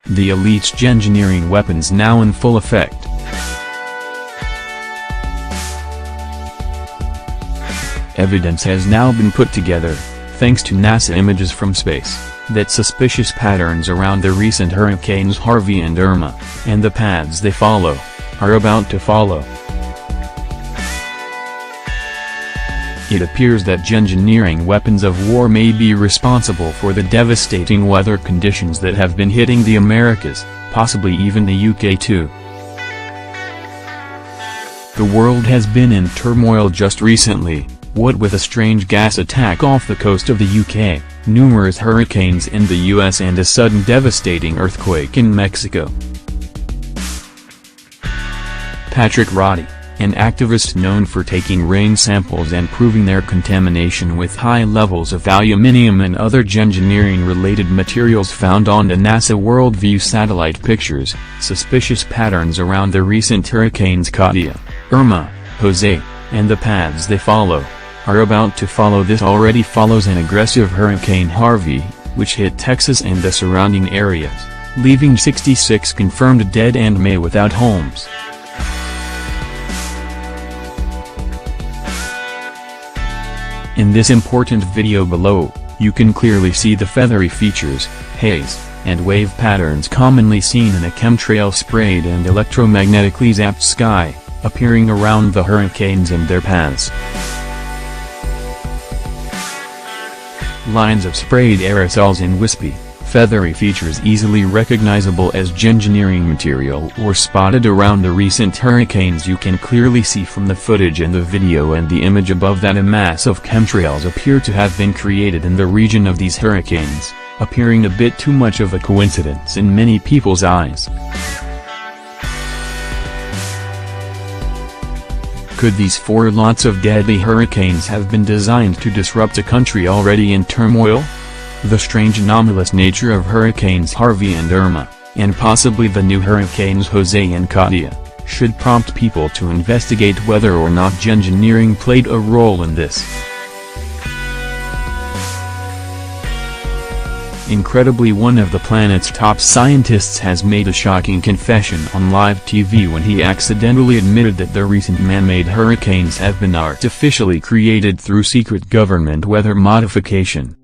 The elite's geoengineering weapons now in full effect. Evidence has now been put together, thanks to NASA images from space, that suspicious patterns around the recent hurricanes Harvey and Irma, and the paths they follow, are about to follow. It appears that geoengineering weapons of war may be responsible for the devastating weather conditions that have been hitting the Americas, possibly even the UK too. The world has been in turmoil just recently, what with a strange gas attack off the coast of the UK, numerous hurricanes in the US and a sudden devastating earthquake in Mexico. Patrick Roddy, an activist known for taking rain samples and proving their contamination with high levels of aluminium and other geoengineering-related materials found on the NASA Worldview satellite pictures, suspicious patterns around the recent hurricanes Katia, Irma, Jose, and the paths they follow, are about to follow. This already follows an aggressive Hurricane Harvey, which hit Texas and the surrounding areas, leaving 66 confirmed dead and many without homes. In this important video below, you can clearly see the feathery features, haze, and wave patterns commonly seen in a chemtrail-sprayed and electromagnetically zapped sky, appearing around the hurricanes and their paths. Lines of sprayed aerosols in wispy, feathery features easily recognizable as geoengineering material were spotted around the recent hurricanes. You can clearly see from the footage in the video and the image above that a mass of chemtrails appear to have been created in the region of these hurricanes, appearing a bit too much of a coincidence in many people's eyes. Could these 4 lots of deadly hurricanes have been designed to disrupt a country already in turmoil? The strange anomalous nature of hurricanes Harvey and Irma, and possibly the new hurricanes Jose and Katia, should prompt people to investigate whether or not geoengineering played a role in this. Incredibly, one of the planet's top scientists has made a shocking confession on live TV when he accidentally admitted that the recent man-made hurricanes have been artificially created through secret government weather modification.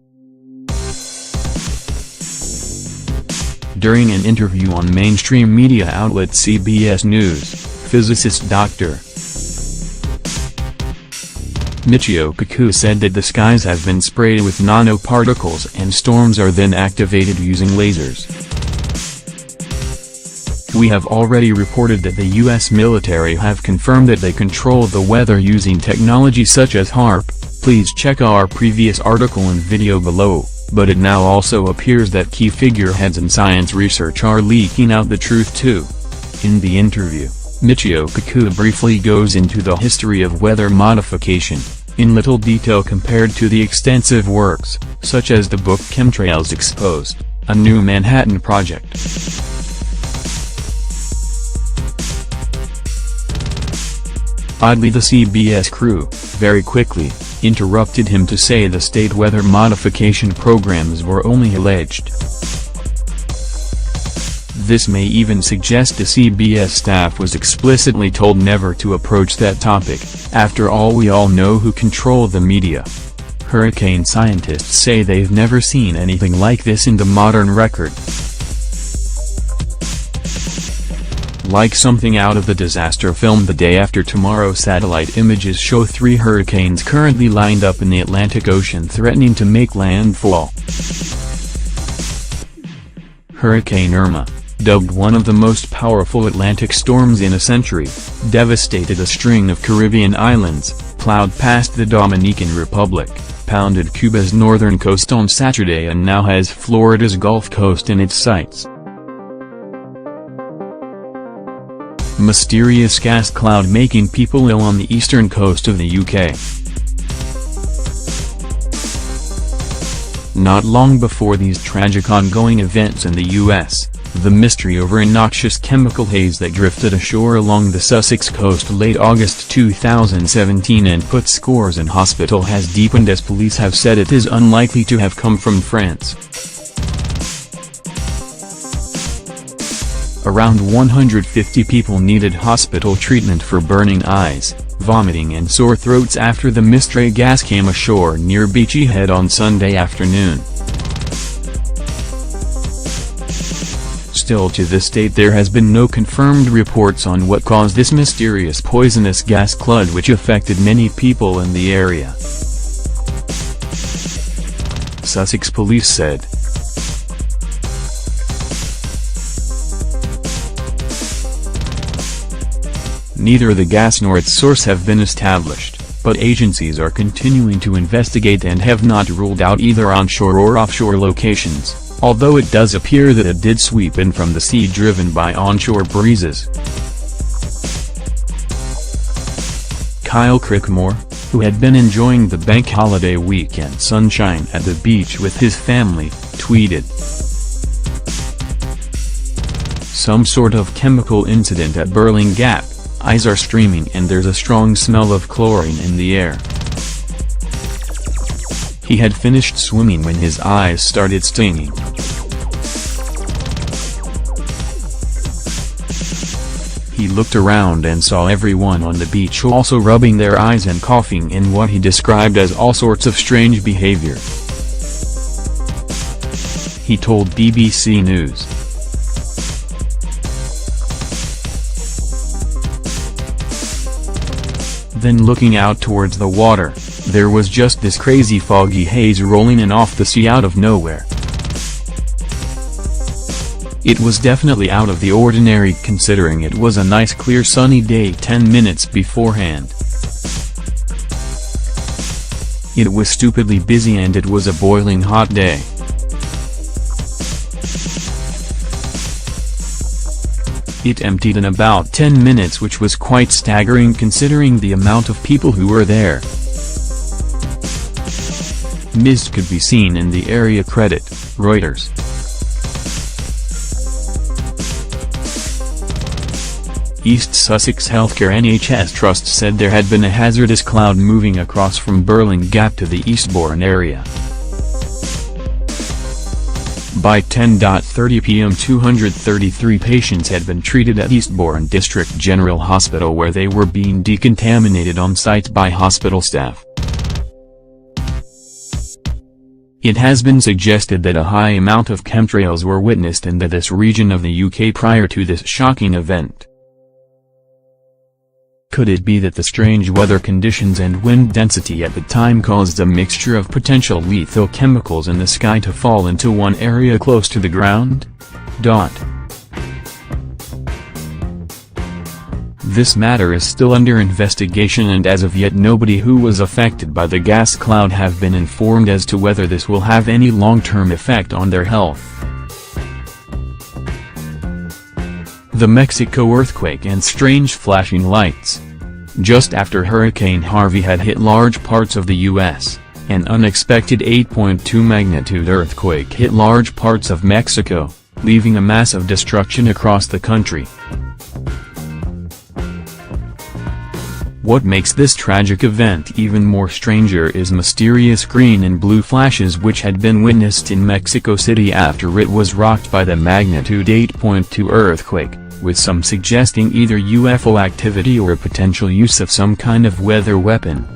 During an interview on mainstream media outlet CBS News, physicist Dr. Michio Kaku said that the skies have been sprayed with nanoparticles and storms are then activated using lasers. We have already reported that the US military have confirmed that they control the weather using technology such as HAARP. Please check our previous article and video below, but it now also appears that key figureheads in science research are leaking out the truth too. In the interview, Michio Kaku briefly goes into the history of weather modification, in little detail compared to the extensive works, such as the book Chemtrails Exposed, a New Manhattan Project. Oddly, the CBS crew, very quickly, interrupted him to say the state weather modification programs were only alleged. This may even suggest the CBS staff was explicitly told never to approach that topic. After all, we all know who control the media. Hurricane scientists say they've never seen anything like this in the modern record. Like something out of the disaster film The Day After Tomorrow, satellite images show 3 hurricanes currently lined up in the Atlantic Ocean threatening to make landfall. Hurricane Irma, dubbed one of the most powerful Atlantic storms in a century, devastated a string of Caribbean islands, plowed past the Dominican Republic, pounded Cuba's northern coast on Saturday and now has Florida's Gulf Coast in its sights. Mysterious gas cloud making people ill on the eastern coast of the UK. Not long before these tragic ongoing events in the US, the mystery over a noxious chemical haze that drifted ashore along the Sussex coast late August 2017 and put scores in hospital has deepened, as police have said it is unlikely to have come from France. Around 150 people needed hospital treatment for burning eyes, vomiting and sore throats after the mystery gas came ashore near Beachy Head on Sunday afternoon. Still to this date there has been no confirmed reports on what caused this mysterious poisonous gas flood which affected many people in the area. Sussex police said. Neither the gas nor its source have been established, but agencies are continuing to investigate and have not ruled out either onshore or offshore locations, although it does appear that it did sweep in from the sea driven by onshore breezes. Kyle Crickmore, who had been enjoying the bank holiday weekend sunshine at the beach with his family, tweeted, "Some sort of chemical incident at Burling Gap. Eyes are streaming and there's a strong smell of chlorine in the air." He had finished swimming when his eyes started stinging. He looked around and saw everyone on the beach also rubbing their eyes and coughing in what he described as all sorts of strange behavior. He told BBC News. Then looking out towards the water, there was just this crazy foggy haze rolling in off the sea out of nowhere. It was definitely out of the ordinary considering it was a nice clear sunny day 10 minutes beforehand. It was stupidly busy and it was a boiling hot day. It emptied in about 10 minutes, which was quite staggering considering the amount of people who were there. Mist could be seen in the area. Credit, Reuters. East Sussex Healthcare NHS Trust said there had been a hazardous cloud moving across from Burling Gap to the Eastbourne area. By 10:30 p.m. 233 patients had been treated at Eastbourne District General Hospital where they were being decontaminated on site by hospital staff. It has been suggested that a high amount of chemtrails were witnessed in this region of the UK prior to this shocking event. Could it be that the strange weather conditions and wind density at the time caused a mixture of potential lethal chemicals in the sky to fall into one area close to the ground? This matter is still under investigation and as of yet nobody who was affected by the gas cloud have been informed as to whether this will have any long-term effect on their health. The Mexico earthquake and strange flashing lights. Just after Hurricane Harvey had hit large parts of the U.S., an unexpected 8.2 magnitude earthquake hit large parts of Mexico, leaving a massive destruction across the country. What makes this tragic event even more stranger is mysterious green and blue flashes which had been witnessed in Mexico City after it was rocked by the magnitude 8.2 earthquake, with some suggesting either UFO activity or a potential use of some kind of weather weapon.